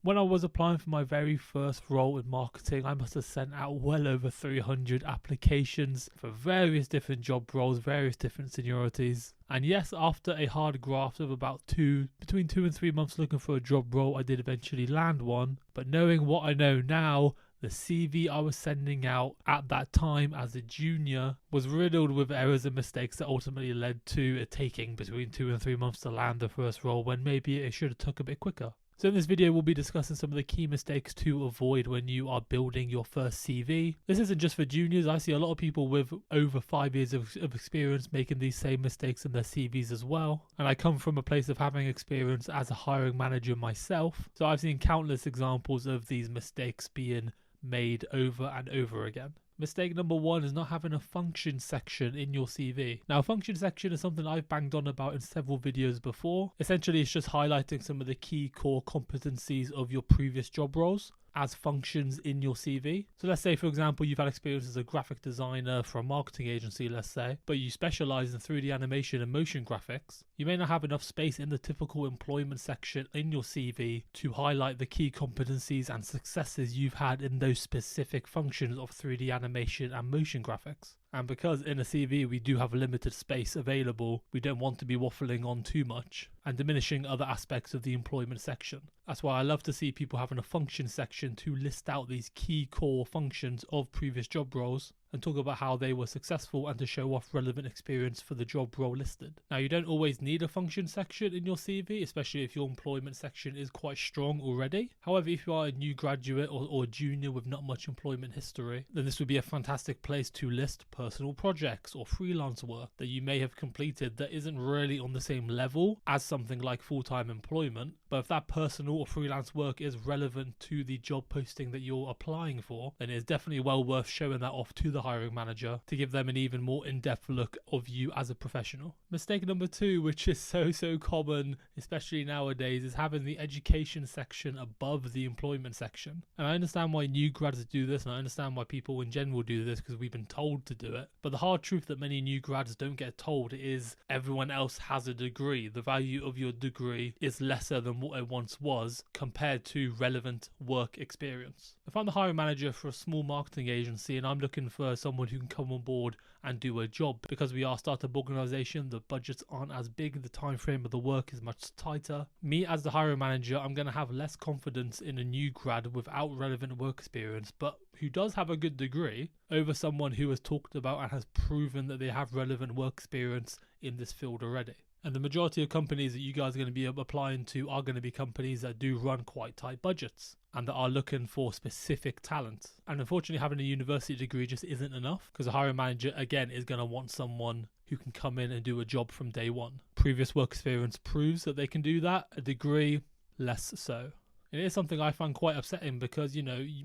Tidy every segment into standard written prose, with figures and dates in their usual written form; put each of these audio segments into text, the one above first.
When I was applying for my very first role in marketing, I must have sent out well over 300 applications for various different job roles, various different seniorities. And yes, after a hard graft of about between 2 and 3 months looking for a job role, I did eventually land one. But knowing what I know now, the CV I was sending out at that time as a junior was riddled with errors and mistakes that ultimately led to it taking between 2 and 3 months to land the first role when maybe it should have took a bit quicker. So in this video, we'll be discussing some of the key mistakes to avoid when you are building your first CV. This isn't just for juniors. I see a lot of people with over 5 years of experience making these same mistakes in their CVs as well. And I come from a place of having experience as a hiring manager myself. So I've seen countless examples of these mistakes being made over and over again. Mistake number 1 is not having a function section in your CV. Now, a function section is something I've banged on about in several videos before. Essentially, it's just highlighting some of the key core competencies of your previous job roles as functions in your CV. So let's say, for example, you've had experience as a graphic designer for a marketing agency, let's say, but you specialize in 3D animation and motion graphics. You may not have enough space in the typical employment section in your CV to highlight the key competencies and successes you've had in those specific functions of 3D animation and motion graphics. And because in a CV we do have limited space available, we don't want to be waffling on too much and diminishing other aspects of the employment section. That's why I love to see people having a function section to list out these key core functions of previous job roles and talk about how they were successful and to show off relevant experience for the job role listed. Now, you don't always need a function section in your CV, especially if your employment section is quite strong already. However, if you are a new graduate or junior with not much employment history, then this would be a fantastic place to list personal projects or freelance work that you may have completed that isn't really on the same level as something like full-time employment. But if that personal or freelance work is relevant to the job posting that you're applying for, then it's definitely well worth showing that off to the hiring manager to give them an even more in-depth look of you as a professional. Mistake number 2, which is so common, especially nowadays, is having the education section above the employment section. And I understand why new grads do this, and I understand why people in general do this because we've been told to do it. But the hard truth that many new grads don't get told is everyone else has a degree. The value of your degree is lesser than what it once was compared to relevant work experience. If I'm the hiring manager for a small marketing agency and I'm looking for someone who can come on board and do a job, because we are a startup organization, the budgets aren't as big, the time frame of the work is much tighter. Me as the hiring manager, I'm going to have less confidence in a new grad without relevant work experience, but who does have a good degree, over someone who has talked about and has proven that they have relevant work experience in this field already. And the majority of companies that you guys are going to be applying to are going to be companies that do run quite tight budgets and that are looking for specific talent. And unfortunately, having a university degree just isn't enough, because a hiring manager, again, is going to want someone who can come in and do a job from day one. Previous work experience proves that they can do that. A degree, less so. It is something I find quite upsetting because,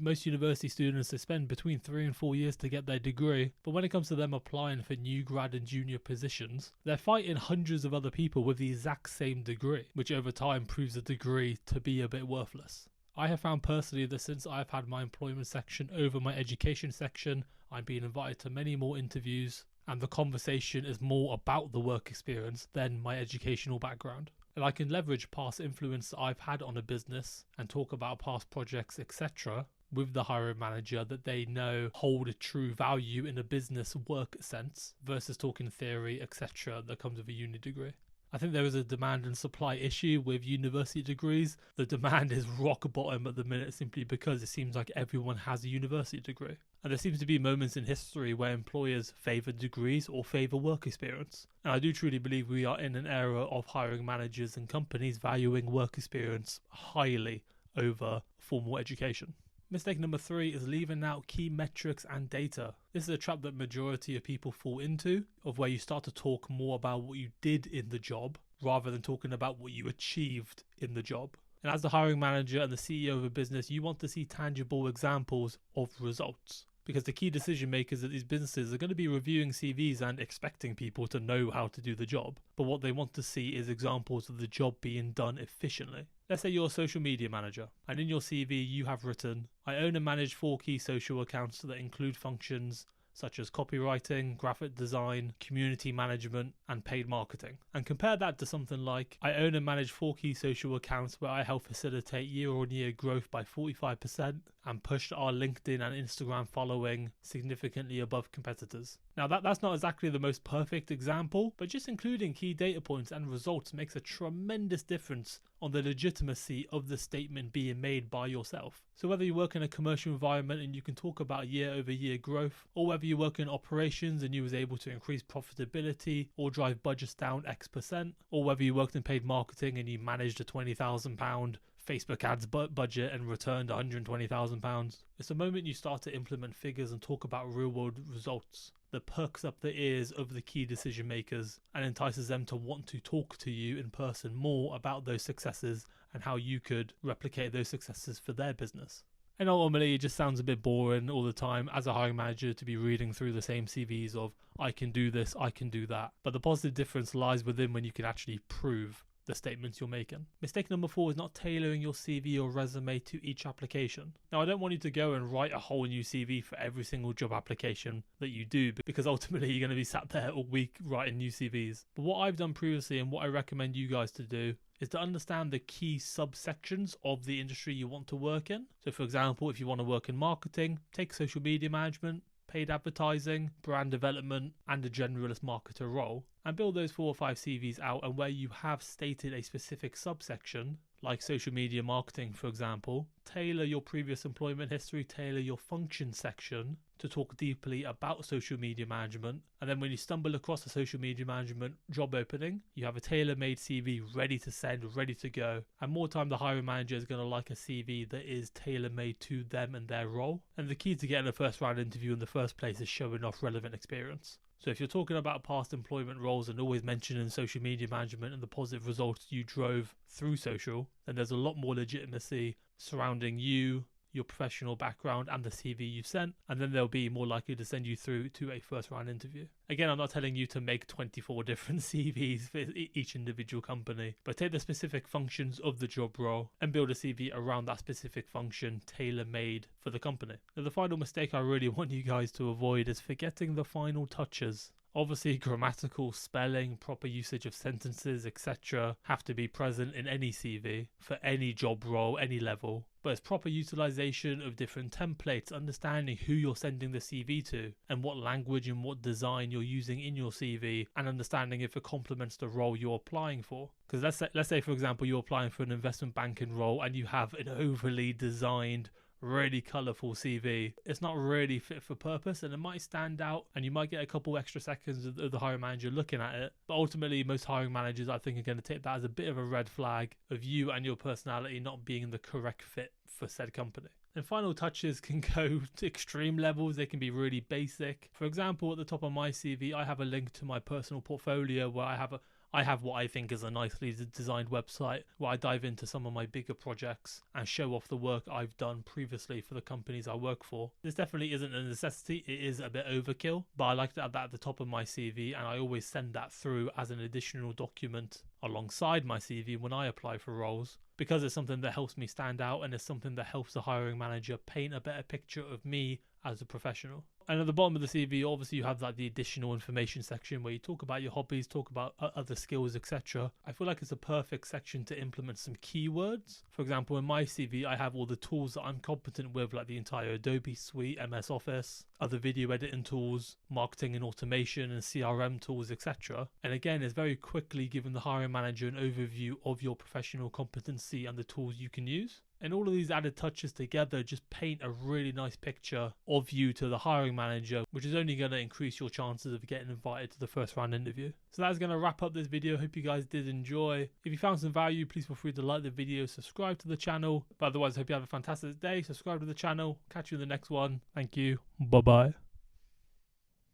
most university students, they spend between 3 and 4 years to get their degree. But when it comes to them applying for new grad and junior positions, they're fighting hundreds of other people with the exact same degree, which over time proves the degree to be a bit worthless. I have found personally that since I've had my employment section over my education section, I'm being invited to many more interviews, and the conversation is more about the work experience than my educational background. And I can leverage past influence that I've had on a business and talk about past projects, etc., with the hiring manager that they know hold a true value in a business work sense versus talking theory, etc., that comes with a uni degree. I think there is a demand and supply issue with university degrees. The demand is rock bottom at the minute simply because it seems like everyone has a university degree. And there seems to be moments in history where employers favour degrees or favour work experience. And I do truly believe we are in an era of hiring managers and companies valuing work experience highly over formal education. Mistake number 3 is leaving out key metrics and data. This is a trap that majority of people fall into, of where you start to talk more about what you did in the job rather than talking about what you achieved in the job. And as the hiring manager and the CEO of a business, you want to see tangible examples of results. Because the key decision makers at these businesses are going to be reviewing CVs and expecting people to know how to do the job. But what they want to see is examples of the job being done efficiently. Let's say you're a social media manager, and in your CV you have written, I own and manage 4 key social accounts that include functions such as copywriting, graphic design, community management, and paid marketing. And compare that to something like, I own and manage 4 key social accounts where I help facilitate year-on-year growth by 45% and pushed our LinkedIn and Instagram following significantly above competitors. Now that's not exactly the most perfect example, but just including key data points and results makes a tremendous difference on the legitimacy of the statement being made by yourself. So whether you work in a commercial environment and you can talk about year-over-year growth, or whether you work in operations and you was able to increase profitability or drive budgets down X%, or whether you worked in paid marketing and you managed a £20,000 Facebook ads budget and returned £120,000. It's the moment you start to implement figures and talk about real world results that perks up the ears of the key decision makers and entices them to want to talk to you in person more about those successes and how you could replicate those successes for their business. And ultimately, it just sounds a bit boring all the time as a hiring manager to be reading through the same CVs of, I can do this, I can do that. But the positive difference lies within when you can actually prove the statements you're making. Mistake number 4 is not tailoring your CV or resume to each application. Now, I don't want you to go and write a whole new CV for every single job application that you do, because ultimately you're going to be sat there all week writing new CVs. But what I've done previously and what I recommend you guys to do is to understand the key subsections of the industry you want to work in. So for example, if you want to work in marketing, take social media management, paid advertising, brand development, and a generalist marketer role, and build those 4 or 5 CVs out, and where you have stated a specific subsection, like social media marketing, for example, tailor your previous employment history, tailor your function section to talk deeply about social media management. And then when you stumble across a social media management job opening, you have a tailor-made CV ready to send, ready to go. And more time, the hiring manager is going to like a CV that is tailor-made to them and their role. And the key to getting a first round interview in the first place is showing off relevant experience. So if you're talking about past employment roles and always mentioning social media management and the positive results you drove through social, then there's a lot more legitimacy surrounding you, your professional background, and the CV you sent, and then they'll be more likely to send you through to a first round interview. Again, I'm not telling you to make 24 different CVs for each individual company, but take the specific functions of the job role and build a CV around that specific function, tailor-made for the company. Now, the final mistake I really want you guys to avoid is forgetting the final touches. Obviously, grammatical, spelling, proper usage of sentences, etc. have to be present in any CV for any job role, any level. But it's proper utilization of different templates, understanding who you're sending the CV to and what language and what design you're using in your CV, and understanding if it complements the role you're applying for. Because let's say, for example, you're applying for an investment banking role and you have an overly designed, really colourful CV. It's not really fit for purpose, and it might stand out and you might get a couple extra seconds of the hiring manager looking at it, but ultimately most hiring managers, I think, are going to take that as a bit of a red flag of you and your personality not being the correct fit for said company. And final touches can go to extreme levels. They can be really basic. For example, at the top of my CV, I have a link to my personal portfolio where I have what I think is a nicely designed website where I dive into some of my bigger projects and show off the work I've done previously for the companies I work for. This definitely isn't a necessity. It is a bit overkill, but I like to add that at the top of my CV, and I always send that through as an additional document alongside my CV when I apply for roles, because it's something that helps me stand out and it's something that helps the hiring manager paint a better picture of me as a professional. And at the bottom of the CV, obviously you have the additional information section where you talk about your hobbies, talk about other skills, etc. I feel like it's a perfect section to implement some keywords. For example, in my CV, I have all the tools that I'm competent with, like the entire Adobe suite, MS Office, other video editing tools, marketing and automation and CRM tools, etc. And again, it's very quickly giving the hiring manager an overview of your professional competency and the tools you can use. And all of these added touches together just paint a really nice picture of you to the hiring manager, which is only going to increase your chances of getting invited to the first round interview. So that's going to wrap up this video. Hope you guys did enjoy. If you found some value, please feel free to like the video, subscribe to the channel. But otherwise, I hope you have a fantastic day. Subscribe to the channel. Catch you in the next one. Thank you. Bye-bye.